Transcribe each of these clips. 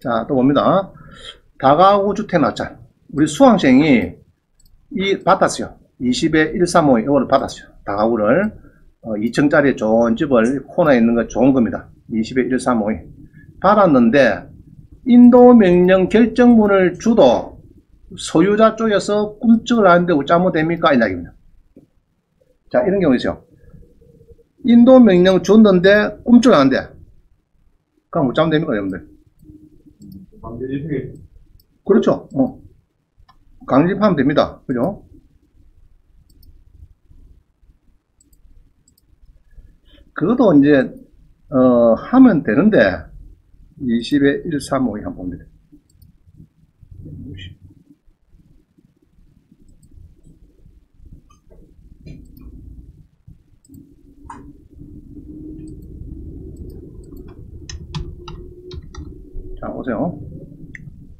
자, 또 봅니다. 다가구 주택 낙찰. 우리 수강생이 받았어요. 20에 135 이거를 받았어요. 다가구를 2층짜리 좋은 집을 코너에 있는 거 좋은 겁니다. 20에 135 받았는데 인도명령 결정문을 주도 소유자 쪽에서 꿈쩍을 하는데 어쩌면 됩니까? 이 이야기입니다. 자, 이런 경우 있어요. 인도명령 줬는데 꿈쩍을 하는데 그럼 어쩌면 됩니까, 여러분들? 그렇죠. 강제입하면 됩니다. 그죠? 그것도 이제 하면 되는데 20에 135 한번 봅니다. 자, 보세요.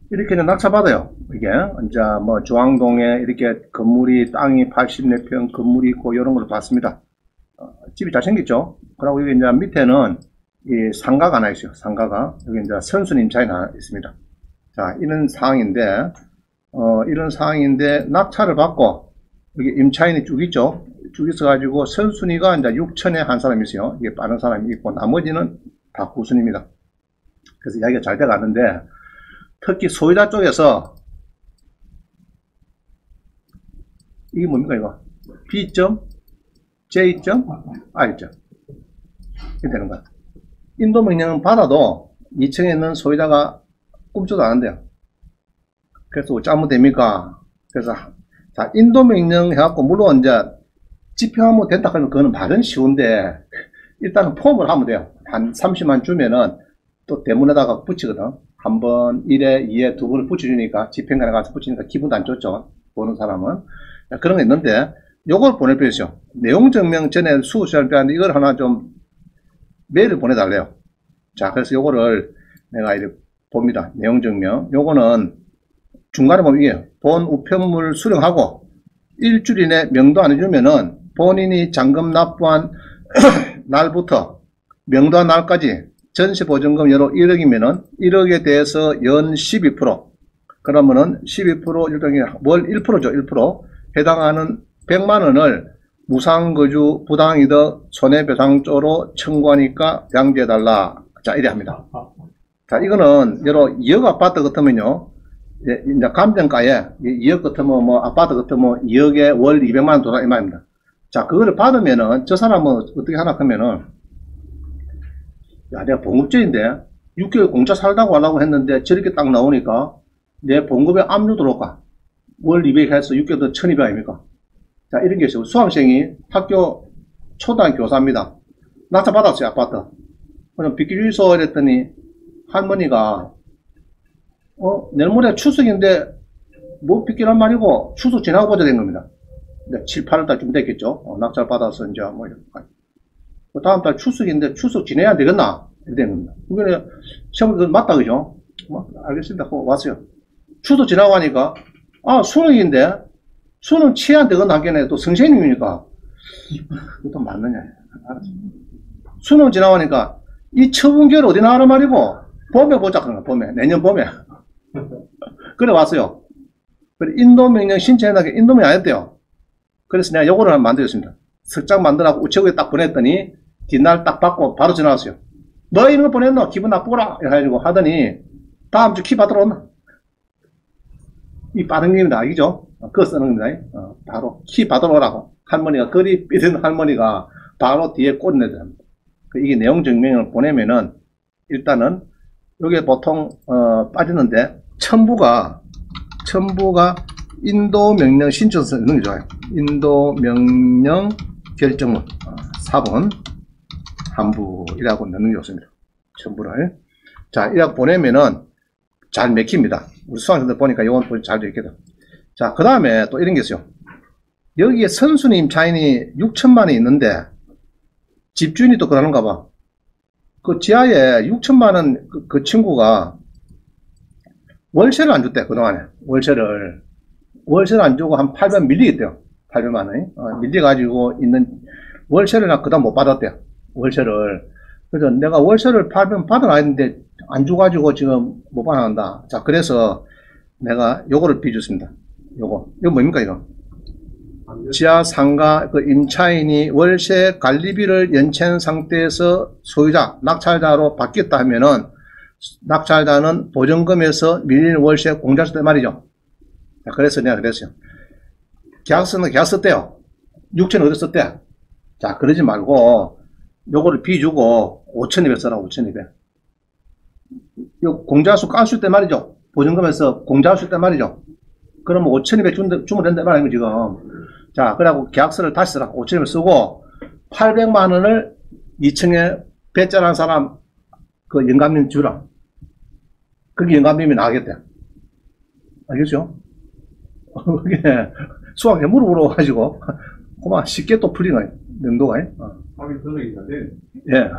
이렇게 낙찰받아요. 이게 이제 뭐 중앙동에 이렇게 건물이 땅이 84평 건물이 있고 이런 걸 봤습니다. 집이 잘생겼죠. 그리고 여기 이제 밑에는 이 상가가 하나 있어요. 상가가 여기 이제 선순 임차인이 하나 있습니다. 자, 이런 상황인데 이런 상황인데 낙찰을 받고 여기 임차인이 쭉 있죠. 쭉 있어가지고 선순위가 이제 6천에 한 사람이 있어요. 이게 빠른 사람이 있고 나머지는 다 구순입니다. 그래서 이야기가 잘 돼가는데 특히 소유자 쪽에서 이게 뭡니까 이거? B점, J점, R점 이렇게 되는 거야. 인도명령은 받아도 2층에 있는 소유자가 꿈쩍도 안 한대요. 그래서 어쩌면 됩니까? 그래서 자, 인도명령 해갖고 물론 이제 집행하면 된다 하면 그거는 말은 쉬운데 일단은 폼을 하면 돼요. 한 30만 주면은 또 대문에다가 붙이거든. 한 번, 1회, 2회, 두 번을 붙여주니까, 집행관에 가서 붙이니까 기분도 안 좋죠. 보는 사람은. 그런 거 있는데, 요걸 보낼 필요 있어요. 내용 증명 전에 수시할 때 이걸 하나 좀 메일을 보내달래요. 자, 그래서 요거를 내가 이렇게 봅니다. 내용 증명. 요거는 중간에 보면 이게 본 우편물 수령하고 일주일 이내 명도 안 해주면은 본인이 잔금 납부한 날부터 명도한 날까지 전세보증금 연호 1억이면은 1억에 대해서 연 12% 그러면은 12% 일종의 월 1%죠. 1% 해당하는 100만원을 무상거주 부당이득 손해배상조로 청구하니까 양도해달라. 자, 이래 합니다. 자, 이거는 여러 2억 아파트 같으면요. 이제 감정가에 2억 같으면 뭐 아파트 같으면 2억에 월 200만원 도다 이 말입니다. 자, 그거를 받으면은 저 사람은 어떻게 하나 하면은 야, 내가 봉급제인데 6개월 공짜 살다고 하려고 했는데 저렇게 딱 나오니까 내 봉급에 압류 들어올까? 월 200 해서 6개월 더 1200 아닙니까? 자, 이런 게 있어요. 수강생이 학교 초등 교사입니다. 낙찰 받았어요, 아파트. 그럼 빚기주의소 이랬더니 할머니가 내일 모레 추석인데 뭐 빚기란 말이고 추석 지나고 보자 된 겁니다. 7, 8월달 좀 됐겠죠. 낙찰 받아서 이제 뭐 이렇게. 다음 달 추석인데 추석 지내야 되겠나? 이렇게 된 겁니다. 그게 시험을 맞다 그죠? 알겠습니다. 하고 왔어요. 추석 지나고 하니까 수능인데 수능 치안 되건 하겠네. 또 선생님이니까 그것도 맞느냐? 알았어. 수능 지나고 하니까 이 처분결 어디 나가라 말이고 봄에 보자 그런 거. 봄에 내년 봄에 그래 왔어요. 그래 인도명령 신청해나게 인도명령 안 했대요. 그래서 내가 요거를 한번 만들었습니다. 석장 만들라고 우체국에 딱 보냈더니 뒷날 딱 받고 바로 전화 왔어요. 너 이런 거 보냈노? 기분 나쁘구나 해가지고 하더니 다음 주 키 받으러 온나? 이 빠른 겁니다. 알겠죠? 그거 쓰는 겁니다. 바로 키 받으러 오라고. 할머니가 거리 삐든 할머니가 바로 뒤에 꽂내야 합니다. 이게 내용 증명을 보내면은 일단은 요게 보통 빠지는데 첨부가 인도명령 신청서 넣는 게 좋아요. 인도명령 결정문 4번 한부이라고 넣는 게 좋습니다. 첨부를. 자, 이렇게 보내면은 잘 맥힙니다. 우리 수강생들 보니까 이건 잘 되겠다. 자, 그 다음에 또 이런 게 있어요. 여기에 선순위 임차인이 6천만이 있는데 집주인이 또 그러는가 봐. 그 지하에 6천만원 그 친구가 월세를 안 줬대, 그동안에. 월세를 안 주고 한 800 밀리겠대요. 800만원이. 밀려가지고 있는 월세를 그 다음 못 받았대요. 월세를. 그래서 내가 월세를 받아놔야 되는데 안 줘가지고 지금 못 받아난다. 자, 그래서 내가 요거를 비줬습니다. 요거 뭡니까, 이거? 지하 상가 그 임차인이 월세 관리비를 연체한 상태에서 소유자, 낙찰자로 바뀌었다 하면은 낙찰자는 보증금에서 밀린 월세 공제할 때 말이죠. 자, 그래서 내가 그랬어요. 계약서는 계약서 때요. 6천 어디 썼대? 자, 그러지 말고 요거를 비주고 5,200 써라. 5,200. 요 공제할 수 깔 때 말이죠. 보증금에서 공제할 때 말이죠. 그러면 5,200 주면 된다 말이에요, 지금. 자, 그래갖고 계약서를 다시 쓰라. 5,200 쓰고 800만 원을 2층에 배짜라는 사람 그 영감님 주라. 그게 영감님이 나가겠대. 알겠죠? 그게 수학에 물어보러가지고 그만 쉽게 또 풀리네. 명도가. 하긴 그런 게 있는데. 예.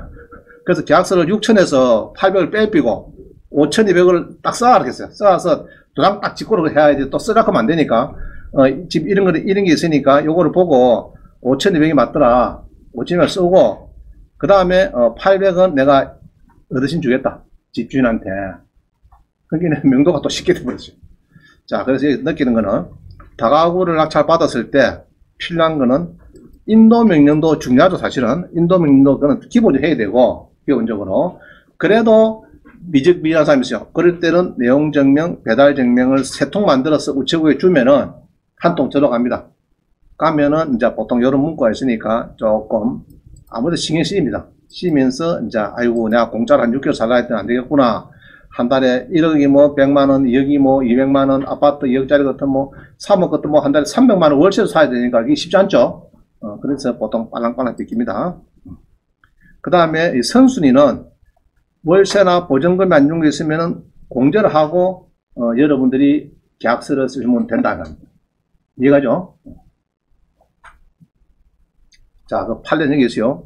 그래서 계약서를 6천에서 800을 빼삐고 5,200을 딱 써라 그랬어요. 써서 도장 딱 찍고 해야지 또 쓰라고 하면 안 되니까. 지금 이런 게 있으니까 요거를 보고 5,200이 맞더라. 5,200을 쓰고 그 다음에 800은 내가 어르신 주겠다. 집주인한테. 거기는 명도가 또 쉽게 돼버렸어요. 자, 그래서 느끼는 거는 다가구를 낙찰 받았을 때 필요한 거는 인도 명령도 중요하죠. 사실은 인도 명령도 그는 기본적으로 해야 되고 기본적으로. 그래도 미적미적한 사람이 있어요. 그럴 때는 내용 증명, 배달 증명을 3통 만들어서 우체국에 주면은 한 통 들어갑니다. 가면은 이제 보통 이런 문구가 있으니까 조금 아무래도 신경 쓰입니다. 쓰면서 이제 아이고 내가 공짜로 한 6개월 살아야 되면 안 되겠구나. 한 달에 1억이 뭐 100만원, 2억이 뭐 200만원, 아파트 2억짜리 같은 뭐 3억 같은 뭐 한 달에 300만원 월세로 사야 되니까 이게 쉽지 않죠. 그래서 보통 빨랑빨랑 뜯깁니다. 그 다음에 이 선순위는 월세나 보증금이 안 준 게 있으면은 공제를 하고 여러분들이 계약서를 쓰시면 된다는 겁니다. 이해가죠? 자, 그 판례는 여기 있어요.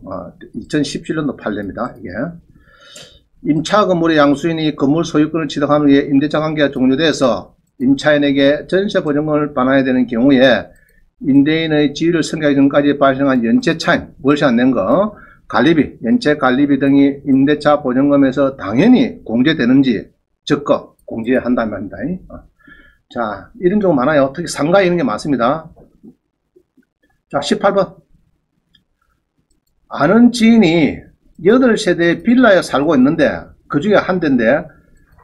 2017년도 판례입니다. 이게. 임차 건물의 양수인이 건물 소유권을 취득한 후에 임대차 관계가 종료돼서 임차인에게 전세 보증금을 반환해야 되는 경우에 임대인의 지위를 승계하기 전까지 발생한 연체 차임, 월세 안 낸 거, 관리비, 연체 관리비 등이 임대차 보증금에서 당연히 공제되는지 적극 공제한다는 말입니다. 자, 이런 경우 많아요. 특히 상가에 이런 게 많습니다. 자, 18번. 아는 지인이 8세대의 빌라에 살고 있는데 그 중에 한 대인데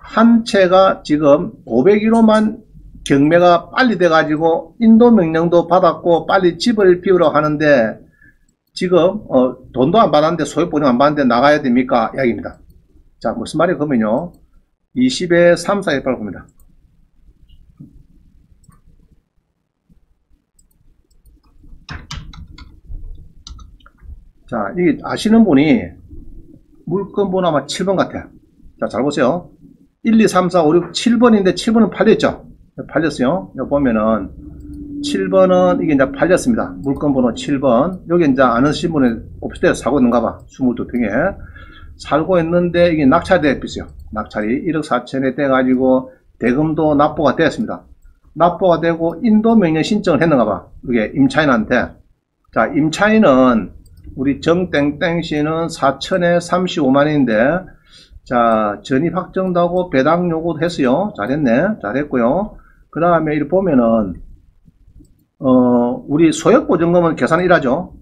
한 채가 지금 501호만 경매가 빨리 돼가지고 인도 명령도 받았고 빨리 집을 비우려고 하는데 지금 돈도 안 받았는데 소유보증 안 받았는데 나가야 됩니까? 이야기입니다. 자, 무슨 말이 그러면요 20에 3, 4에 8 봅니다. 자, 이 아시는 분이 물건번호 아마 7번 같아요. 자, 잘 보세요. 1, 2, 3, 4, 5, 6, 7번인데 7번은 팔렸죠? 팔렸어요. 여기 보면은 7번은 이게 이제 팔렸습니다. 물건번호 7번. 여기 이제 아는 신분에 오피스텔에서 사고 있는가 봐. 22평에. 살고 있는데 이게 낙찰돼 있어요. 낙찰이 1억 4천에 돼가지고 대금도 납부가 되었습니다. 납부가 되고 인도 명령 신청을 했는가 봐. 이게 임차인한테. 자, 임차인은 우리 정땡땡 씨는 4천에 35만인데 자, 전입 확정도 하고 배당 요구도 했어요. 잘했네. 잘했고요. 그 다음에 이렇게 보면은 우리 소액보증금은 계산을 일하죠.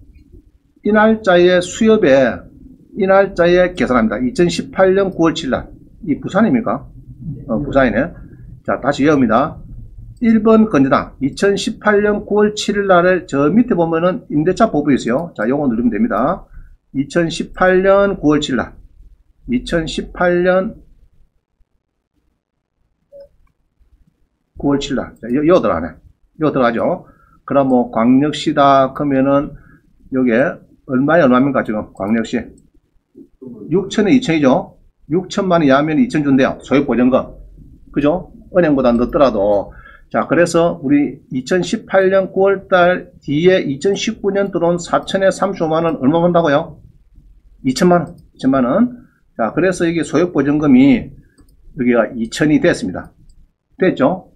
이 날짜의 수협에 이 날짜에 계산합니다. 2018년 9월 7일 이 부산입니까? 부산이네. 자, 다시 외웁니다. 1번 건재당 2018년 9월 7일 날을 저 밑에 보면은 임대차 보부 있어요. 자, 요거 누르면 됩니다. 2018년 9월 7일 날 2018년 9월 7일 날 요 들어가네. 요 들어가죠. 그럼 뭐 광역시다 그러면은 요게 얼마에 얼마입니까 지금 광역시 6천에 2천이죠. 6천만원 이하면 2천 준대요. 소유보증금. 그죠? 은행보다 늦더라도. 자, 그래서 우리 2018년 9월달 뒤에 2019년 들어온 4천에 35만원 얼마 번다고요? 2천만원. 2천만원. 자, 그래서 이게 소유보증금이 여기가 2천이 됐습니다. 됐죠?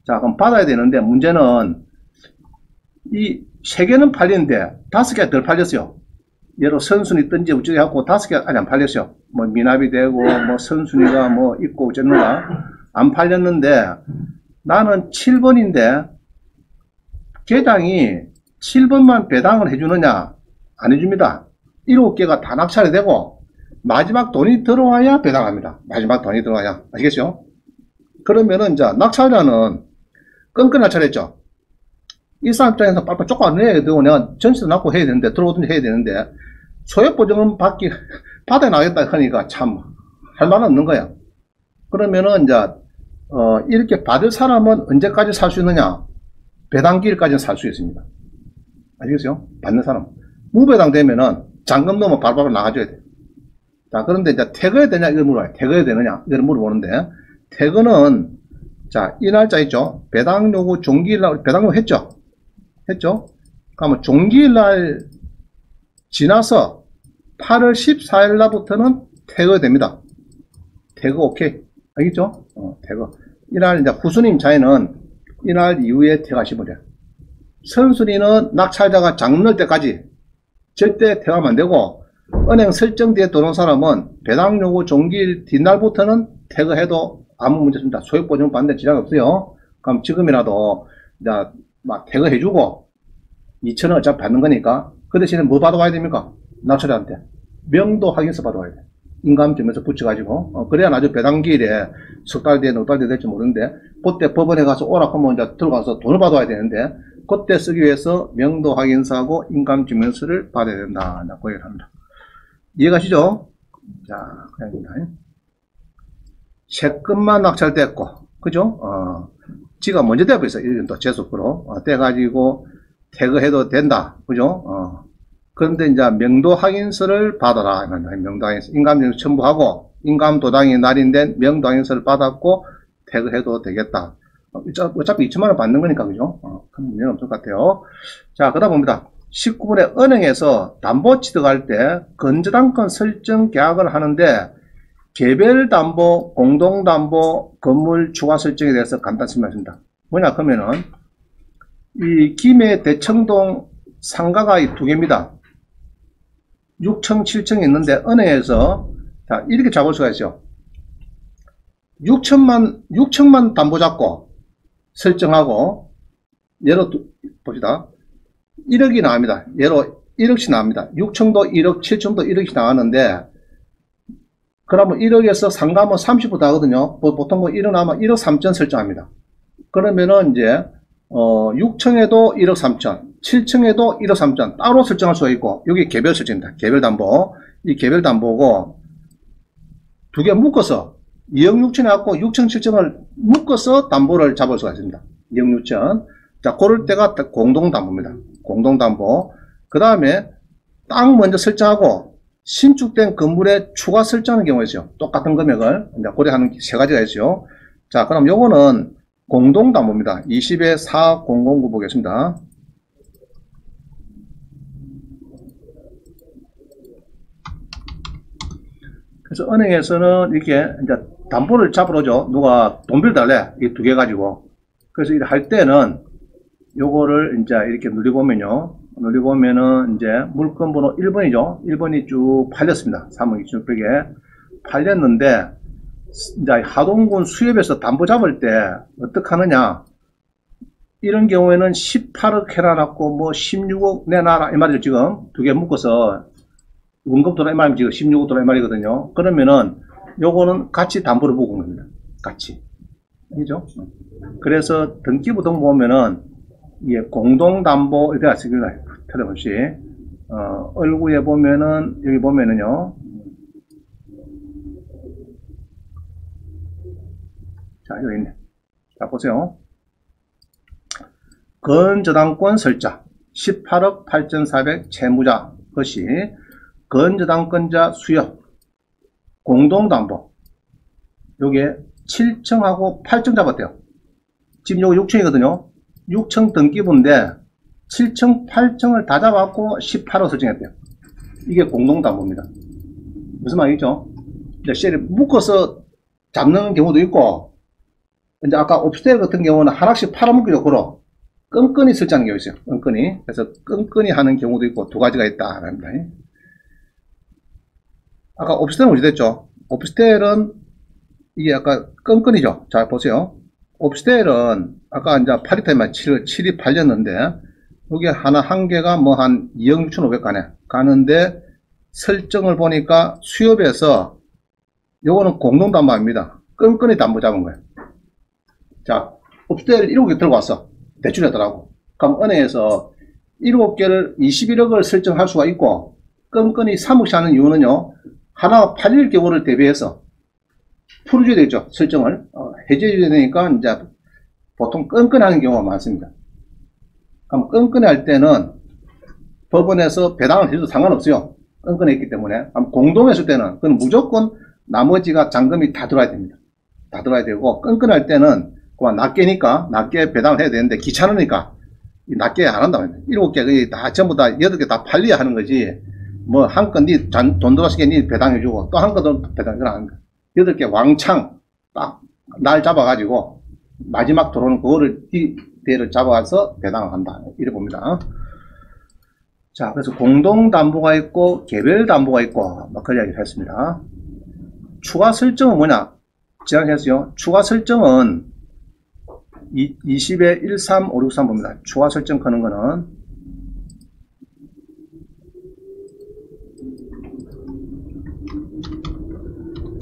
자, 그럼 받아야 되는데 문제는 이 3개는 팔리는데 5개가 덜 팔렸어요. 예로 선순위 뜬지 우찌게 하고 5개 아직 안 팔렸어요. 뭐 미납이 되고 뭐 선순위가 뭐 있고 어쨌는가 안 팔렸는데 나는 7번인데 계장이 7번만 배당을 해주느냐? 안 해줍니다. 7개가 다 낙찰이 되고 마지막 돈이 들어와야 배당합니다. 마지막 돈이 들어와야. 아시겠죠? 그러면은 이제 낙찰자는 끈끈 낙찰했죠. 이 사람 입장에서 빨리 쫓아내야 되고 내가 전세도 낳고 해야 되는데 들어오든지 해야 되는데 소액보증은 받아 나겠다 하니까 참 할 말 없는 거야. 그러면은 이제 이렇게 받을 사람은 언제까지 살 수 있느냐? 배당기일까지는 살 수 있습니다. 아시겠어요? 받는 사람. 무배당 되면은 잔금 넣으면 바로바로 나가줘야 돼. 자, 그런데 이제 퇴거해야 되냐? 이걸 물어봐요. 퇴거해야 되느냐? 이걸 물어보는데, 퇴거는, 자, 이 날짜 있죠? 배당 요구 종기일 날, 배당 요구 했죠? 했죠? 그러면 종기일 날 지나서 8월 14일 날부터는 퇴거됩니다. 퇴거 오케이. 알겠죠? 퇴거. 이날 이제 후순임 차이는 이날 이후에 퇴거하시면 돼요. 선순위는 낙찰자가 장 넣을 때까지 절대 퇴거하면 안 되고, 은행 설정지에 들어온 사람은 배당 요구 종기일 뒷날부터는 퇴거해도 아무 문제 없습니다. 소액보증 받는데 지장 없어요. 그럼 지금이라도 이제 막 퇴거해주고 2,000원 어차피 받는 거니까 그 대신에 뭐 받아와야 됩니까? 낙찰자한테 명도 확인서 받아와야 돼. 인감증명서 붙여가지고 그래야 나중에 배당기일에 석 달 뒤에 넉 달 뒤에 될지 모르는데 그때 법원에 가서 오라 하면 이제 들어가서 돈을 받아와야 되는데 그때 쓰기 위해서 명도 확인서하고 인감증명서를 받아야 된다. 그 얘기를 합니다. 이해가시죠? 자, 그냥입니다. 채권만 낙찰됐고, 그죠? 지가 먼저 돼버렸어. 이건 또 재속으로. 떼가지고 퇴거해도 된다. 그죠? 그런데 이제 명도 확인서를 받아라. 명도 확인서. 인감증명서 첨부하고, 인감도당이 날인된 명도 확인서를 받았고, 퇴거해도 되겠다. 어차피 2천만원 받는 거니까, 그죠? 큰 문제는 없을 것 같아요. 자, 그러다 봅니다. 19번에 은행에서 담보 취득할 때 건저당권 설정 계약을 하는데 개별담보, 공동담보, 건물 추가 설정에 대해서 간단히 설명했습니다. 뭐냐 그러면은 이 김해 대청동 상가가 이 두 개입니다. 6층, 7층이 있는데 은행에서 자 이렇게 잡을 수가 있어요. 6층만 담보 잡고 설정하고 예로 봅시다. 1억이 나옵니다. 예로 1억씩 나옵니다. 6층도 1억, 7층도 1억씩 나왔는데 그러면 1억에서 상가면 30% 하거든요. 보통 뭐 1억 나오면 1억 3천 설정합니다. 그러면은 이제 6층에도 1억 3천, 7층에도 1억 3천 따로 설정할 수가 있고 여기 개별 설정입니다. 개별 담보. 이 개별 담보고 두 개 묶어서 2억 6천 해갖고 6층, 7층을 묶어서 담보를 잡을 수가 있습니다. 2억 6천. 자, 그럴 때가 공동담보입니다. 공동담보. 그 다음에 땅 먼저 설정하고 신축된 건물에 추가 설정하는 경우가 있어요. 똑같은 금액을 이제 고려하는 세 가지가 있어요. 자, 그럼 요거는 공동담보입니다. 20의 4009 보겠습니다. 그래서 은행에서는 이렇게 이제 담보를 잡으러 오죠. 누가 돈 빌달래. 이 두 개 가지고. 그래서 이렇게 할 때는 요거를 이제 이렇게 누리보면요. 누리보면은 이제 물건 번호 1번이죠. 1번이 쭉 팔렸습니다. 3억 2,600에 팔렸는데 이제 하동군 수협에서 담보 잡을 때 어떻게 하느냐. 이런 경우에는 18억 해놔놨고 뭐 16억 내놔라 이 말이죠. 지금 두 개 묶어서 원금 돌아 이 말이면 지금 16억 돌아 이 말이거든요. 그러면은 요거는 같이 담보를 보고 온 겁니다. 같이. 그죠? 그래서 등기부등 보면은 이게 공동담보 이렇게 하시길래 틀림없이 얼굴에 보면은 여기 보면은요. 자 여기 있네. 자 보세요. 건저당권 설자 18억 8,400 채무자 것이 건저당권자 수여 공동담보 요게 7층하고 8층 잡았대요. 지금 요거 6층이거든요. 6층 등기부인데 7층, 8층을 다 잡았고 18억 설정했대요. 이게 공동담보입니다. 무슨 말이죠? 이제 셀을 묶어서 잡는 경우도 있고 이제 아까 옵스테일 같은 경우는 하나씩 팔아먹기로 걸어 끈끈이 설정하는 경우 있어요. 끈끈이. 그래서 끈끈이 하는 경우도 있고 두 가지가 있다. 합니다. 아까 오피스텔은 어디 됐죠? 오피스텔은 이게 아까 끈끈이죠. 자, 보세요. 오피스텔은 아까 이제 8리터에만 7이 팔렸는데, 여기 하나 한 개가 뭐 한 2억 6,500 가는데, 설정을 보니까 수협에서 요거는 공동담보입니다. 끈끈이 담보 잡은 거예요. 자, 오피스텔 7개 들고 왔어. 대출했더라고. 그럼 은행에서 7개를 21억을 설정할 수가 있고, 끈끈이 3억씩 하는 이유는요, 하나 팔릴 경우를 대비해서 풀어줘야 되겠죠. 설정을. 해줘야 되니까, 이제, 보통 끈끈히 하는 경우가 많습니다. 그럼 끈끈히 할 때는 법원에서 배당을 해줘도 상관없어요. 끈끈히 했기 때문에. 공동했을 때는, 그건 무조건 나머지가 잔금이 다 들어야 됩니다. 다 들어야 되고, 끈끈히 할 때는, 그만 낱개니까, 낱개 배당을 해야 되는데, 귀찮으니까, 낱개 안 한다고 합니다. 7개, 다, 전부 다, 8개 다 팔려야 하는 거지. 뭐, 한 건, 돈 들어왔으니까 니 배당해주고, 또 한 건도 배당을 안 합니다. 8개 왕창, 딱, 날 잡아가지고, 마지막 들어오는 그거를, 대를 잡아서 배당을 한다. 이래 봅니다. 자, 그래서 공동담보가 있고, 개별담보가 있고, 막 그런 이야기를 했습니다. 추가 설정은 뭐냐? 지난해 했어요. 추가 설정은, 20에 13563 봅니다. 추가 설정 거는 거는,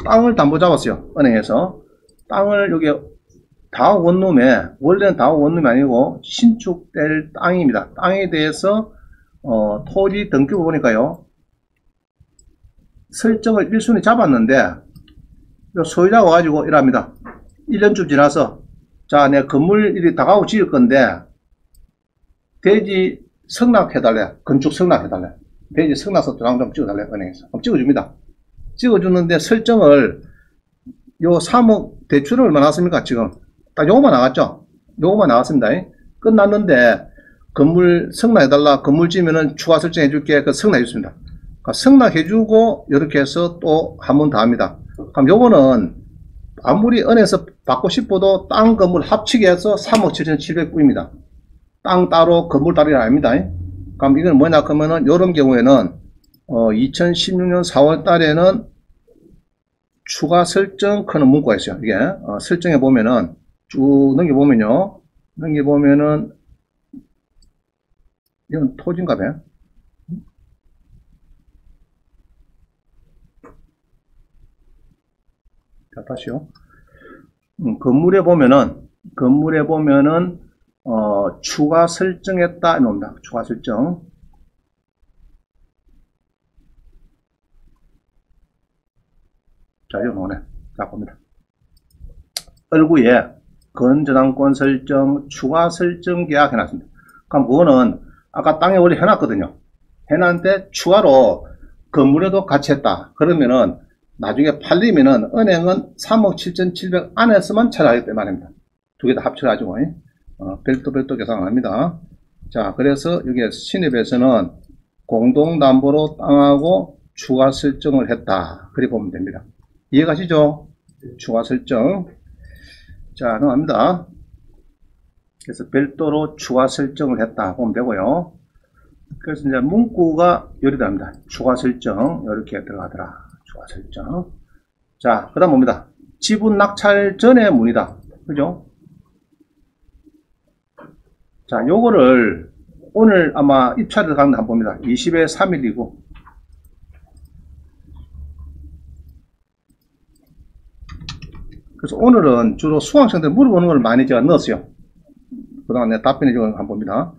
땅을 담보 잡았어요. 은행에서. 땅을 여기 다음 원룸에, 원래는 다음 원룸이 아니고 신축될 땅입니다. 땅에 대해서 토지 등급을 보니까요, 설정을 1순위 잡았는데 소유자가 와가지고 이랍니다. 1년쯤 지나서, 자, 내 건물 일이 다가오고 지을 건데 대지 승낙해달래. 건축 승낙해달래. 대지 승낙서 도장 좀 찍어달래. 은행에서. 그럼 찍어줍니다. 찍어주는데 설정을 요 3억 대출은 얼마 나왔습니까? 지금 딱 요거만 나왔죠. 요거만 나왔습니다. 끝났는데 건물 승낙해달라. 건물 지면은 추가 설정해줄게. 그 승낙해줬습니다. 그러니까 승낙해주고 이렇게 해서 또 한 번 더 합니다. 그럼 요거는 아무리 은행에서 받고 싶어도 땅 건물 합치게 해서 3억 7,700불입니다. 땅 따로 건물 따로 아닙니다. 그럼 이건 뭐냐 그러면은 요런 경우에는 2016년 4월 달에는 추가 설정 크는 문구가 있어요. 이게 설정해 보면은 쭉 넘겨보면요. 넘겨보면은 이건 토지인가 봐요. 자, 다시요. 건물에 보면은 추가 설정했다 이놈니다. 추가 설정. 자, 이거 나오네. 자, 봅니다. 얼구에 건저당권 설정, 추가 설정 계약 해놨습니다. 그럼 그거는 아까 땅에 원래 해놨거든요. 해놨는데 추가로 건물에도 같이 했다. 그러면은 나중에 팔리면은 은행은 3억 7,700 안에서만 찾아가겠다 말입니다. 두 개 다 합쳐가지고 별도 계산을 합니다. 자, 그래서 여기 신입에서는 공동담보로 땅하고 추가 설정을 했다. 그리 보면 됩니다. 이해가시죠? 추가 설정. 자, 넘어갑니다. 그래서 별도로 추가 설정을 했다 보면 되고요. 그래서 이제 문구가 요리 됩니다. 추가 설정 이렇게 들어가더라. 추가 설정. 자, 그 다음 봅니다. 지분 낙찰 전에 문의다. 그죠? 자, 요거를 오늘 아마 입찰을 가는 거 한번 봅니다. 20에 3일이고 그래서 오늘은 주로 수강생들 물어보는 걸 많이 제가 넣었어요. 그동안 내 답변해 주는 거 한번 봅니다.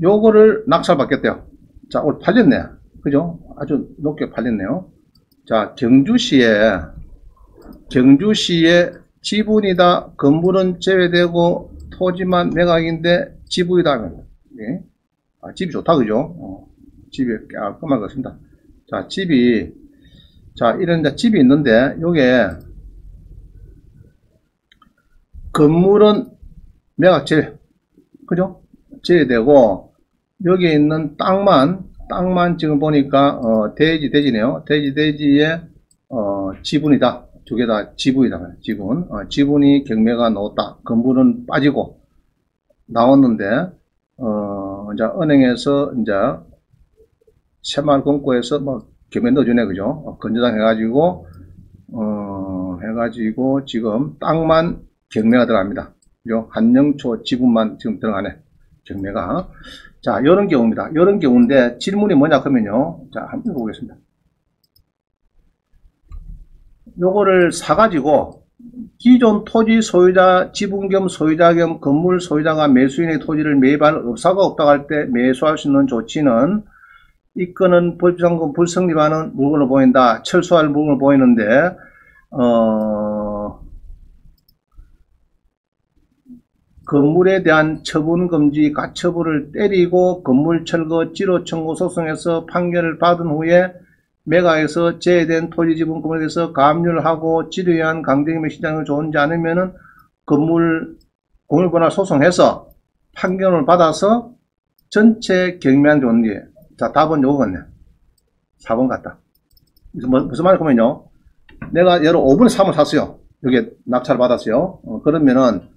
요거를 낙찰 받겠대요. 자, 오늘 팔렸네. 그죠? 아주 높게 팔렸네요. 자, 경주시에 지분이다. 건물은 제외되고 토지만 매각인데 지분이다. 예. 집이 좋다. 그죠? 집이 깔끔할 것 같습니다. 자, 이런 집이 있는데 요게 건물은 매각 제외. 그죠? 제외되고 여기에 있는 땅만 지금 보니까 대지네요. 대지에 지분이다. 두 개 다 지분이다. 지분이 경매가 나왔다. 건물은 빠지고 나왔는데 이제 은행에서 이제 새마을 금고에서 뭐 경매 넣어주네, 그죠? 건조장 해가지고, 해가지고, 지금 땅만 경매가 들어갑니다. 그죠? 한영초 지분만 지금 들어가네. 경매가. 자, 이런 경우입니다. 이런 경우인데, 질문이 뭐냐, 그러면요. 자, 한번 보겠습니다. 요거를 사가지고, 기존 토지 소유자, 지분 겸 소유자 겸 건물 소유자가 매수인의 토지를 매입할 의사가 없다고 할 때 매수할 수 있는 조치는 이 건은 법상금 불성립하는 물건으로 보인다. 철수할 물건으로 보이는데, 건물에 대한 처분금지, 가처분을 때리고 건물 철거, 지로 청구 소송에서 판결을 받은 후에 매각에서 제외된 토지 지분 건물에 대해서 가압류를 하고 지류에 의한 강제임의 시장을 좋은지 않으면은 건물 공유분할 소송해서 판결을 받아서 전체 경매한 좋은지. 자, 답은 요거겠네. 4번 같다. 무슨 말이냐면요. 내가 예를 5분의 3을 샀어요. 여기에 낙찰을 받았어요. 그러면은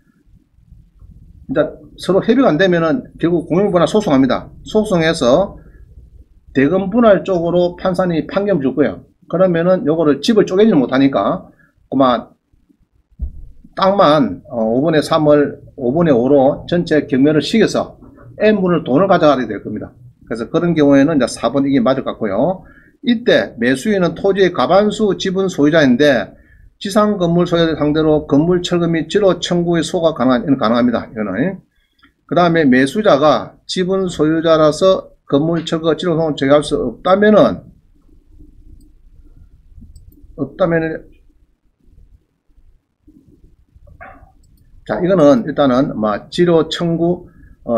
이제 서로 협의가 안 되면은 결국 공유분할 소송합니다. 소송해서 대금 분할 쪽으로 판사님이 판결을 줄 거예요. 그러면은 요거를 집을 쪼개지 못하니까 그만 땅만 5분의 3을 5분의 5로 전체 경매를 시켜서 N분을 돈을 가져가게 될 겁니다. 그래서 그런 경우에는 이제 4번 이게 맞을 것 같고요. 이때 매수인은 토지의 과반수 지분 소유자인데 지상 건물 소유자 상대로 건물 철거 및 지로 청구의 소가 가능합니다. 이거는. 그 다음에 매수자가 지분 소유자라서 건물 철거 지로 소송을 제기할 수 없다면은 자, 이거는 일단은 지로 청구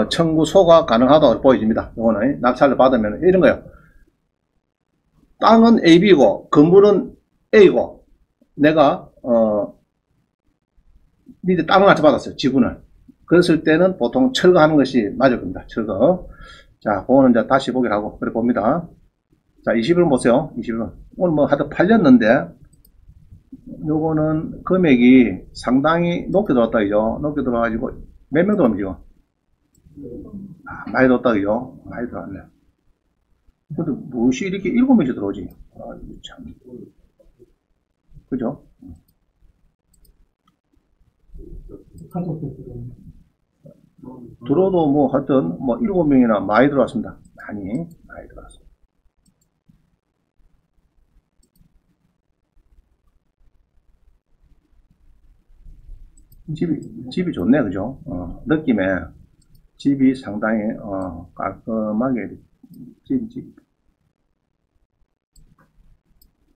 청구소가 가능하다고 보여집니다. 이거는 낙찰을 받으면 이런 거예요. 땅은 AB고 건물은 A고 내가 밑에 땅을 낙찰 받았어요. 지분을. 그랬을 때는 보통 철거하는 것이 맞을 겁니다. 철거. 자, 그거는 이제 다시 보기를 하고 그래 봅니다. 자, 21번 보세요. 21번. 오늘 뭐 하도 팔렸는데 요거는 금액이 상당히 높게 들어왔다 그죠? 높게 들어와가지고 몇 명 들어옵니까? 많이 들어왔다 그죠? 많이 들어왔네. 근데 무엇이 이렇게 7명씩 들어오지? 참. 그죠? 들어도 뭐 하여튼 뭐 7명이나 많이 들어왔습니다. 많이 들어왔습니다. 집이 좋네, 그죠? 느낌에 집이 상당히 깔끔하게 집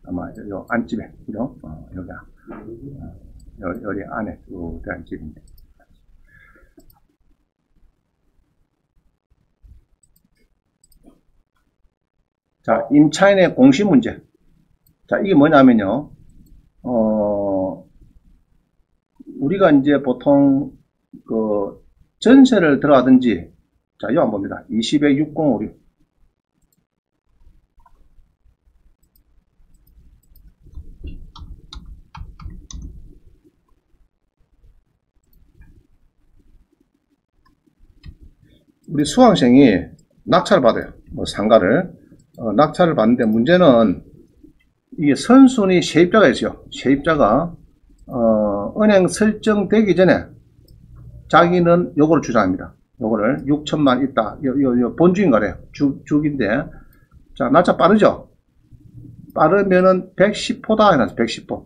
아마 요 안집에, 그죠? 여기 안에 쭉 대한 집인데. 자, 임차인의 공시 문제. 자, 이게 뭐냐면요. 우리가 이제 보통 그 전세를 들어가든지, 자, 이거 한번 봅니다. 20에 6056. 우리 수강생이 낙찰을 받아요. 뭐 상가를. 낙찰을 받는데 문제는 이게 선순위 세입자가 있어요. 세입자가 은행 설정되기 전에 자기는 요거를 주장합니다. 요거를 6천만 있다. 요 본주인 거래요. 주기인데. 자, 낙찰 빠르죠? 빠르면은 110호다 해놨어요. 110호.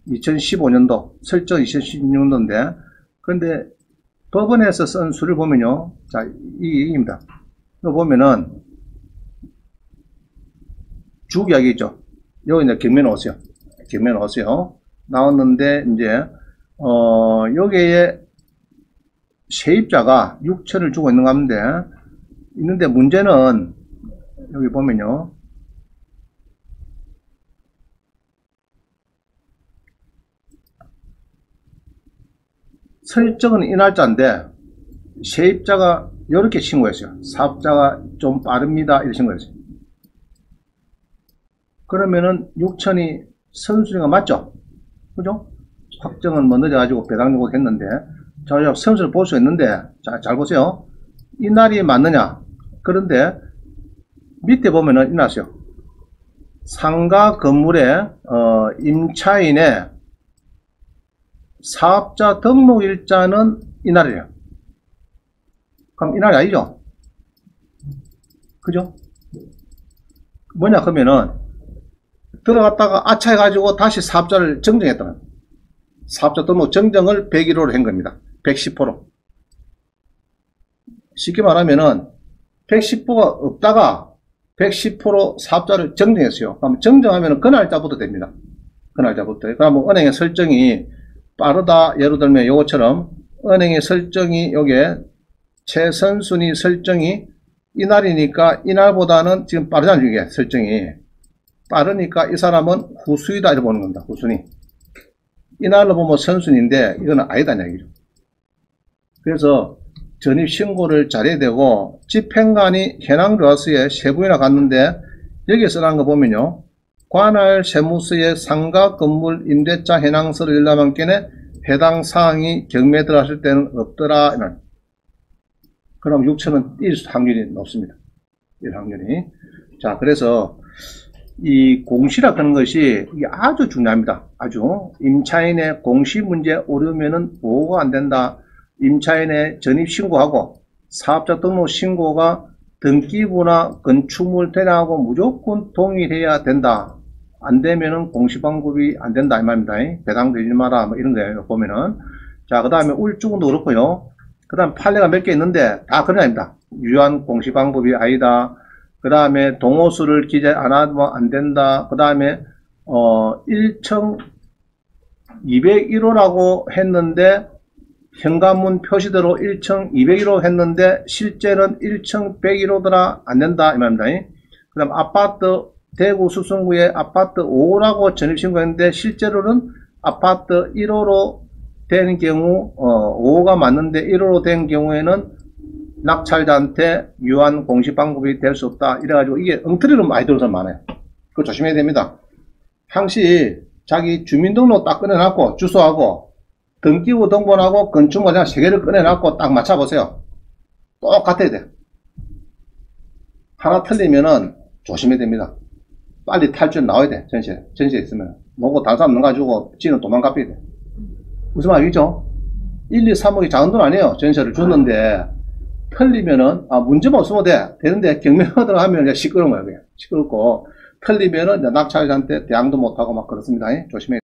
2015년도. 설정 2016년도인데. 근데 법원에서 쓴 수를 보면요. 자, 이 얘기입니다. 이거 보면은 주 이야기 있죠. 여기 이제 경매 나오세요. 경매 나오세요. 나왔는데, 이제, 여기에 세입자가 6천을 주고 있는 가운데, 있는데 문제는, 여기 보면요. 설정은 이 날짜인데, 세입자가 이렇게 신고했어요. 사업자가 좀 빠릅니다. 이렇게 신고했어요. 그러면은 6천이 선순위가 맞죠? 그죠? 확정은 뭐 늦어가지고 배당 요구 했는데, 자, 선수를 볼 수 있는데, 자, 잘 보세요. 이 날이 맞느냐? 그런데, 밑에 보면은, 이 날이요. 상가 건물의 임차인의 사업자 등록일자는 이날이에요. 그럼 이날이 아니죠? 그죠? 뭐냐 그러면은 들어갔다가 아차 해가지고 다시 사업자를 정정했다는, 사업자 등록 정정을 101호로 한 겁니다. 110호로. 쉽게 말하면은 110호가 없다가 110호로 사업자를 정정했어요. 그럼 정정하면 그날짜부터 됩니다. 그날짜부터. 그러면 은행의 설정이 빠르다. 예를 들면 요것처럼 은행의 설정이 요게 최선순위 설정이 이날이니까 이날보다는 지금 빠르잖아요. 이게 설정이 빠르니까 이 사람은 후순위다 이렇게 보는 겁니다. 후순위. 이날로 보면 선순위인데 이거는 아니다 얘기죠. 그래서 전입신고를 잘해야 되고, 집행관이 현황조사서에 세 분이나 갔는데 여기에 써놓은 거 보면요, 관할 세무서에 상가 건물 임대차 현황서를 열람한께는 해당 사항이 경매에 들어갔을 때는 없더라. 그럼 6천은 뛸 확률이 높습니다. 뛸 확률이. 자, 그래서 이 공시라 그런 것이 이게 아주 중요합니다. 아주. 임차인의 공시 문제 오르면은 보호가 안 된다. 임차인의 전입신고하고 사업자 등록 신고가 등기부나 건축물 대장하고 무조건 동일해야 된다. 안 되면은 공시 방법이 안 된다 이 말입니다. 배당되지 마라 뭐 이런 거예요. 보면은. 자, 그 다음에 울주군도 그렇고요. 그 다음 판례가 몇 개 있는데 다 그런 아닙니다. 유한 공시 방법이 아니다. 그 다음에 동호수를 기재 안 하면 안 된다. 그 다음에 1,201호라고 했는데 현관문 표시대로 1,201호 했는데 실제는 1,101호더라 안 된다 이 말입니다. 그 다음 아파트 대구 수성구에 아파트 5호라고 전입신고했는데 실제로는 아파트 1호로 되는 경우 5호가 맞는데 1호로 된 경우에는 낙찰자한테 유한 공시 방법이 될 수 없다. 이래가지고 이게 엉터리로 많이 들어서 많아요. 그거 조심해야 됩니다. 항시 자기 주민등록 딱 꺼내놨고 주소하고 등기부 등본하고 건축물 그냥 세 개를 꺼내놨고 딱 맞춰보세요. 똑같아야 돼. 하나 틀리면은 조심해야 됩니다. 빨리 탈출 나와야 돼. 전시에 있으면. 뭐고 다른 사람 넣어가지고 지는 도망가야 돼. 무슨 말이죠? 1, 2, 3억이 작은 돈 아니에요. 전세를 줬는데 틀리면은 문제만 없으면 되는데 경매가 들어가면 그냥 시끄러운 거예요. 그냥. 시끄럽고 틀리면은 낙찰자한테 대항도 못하고 막 그렇습니다. 조심해야 돼.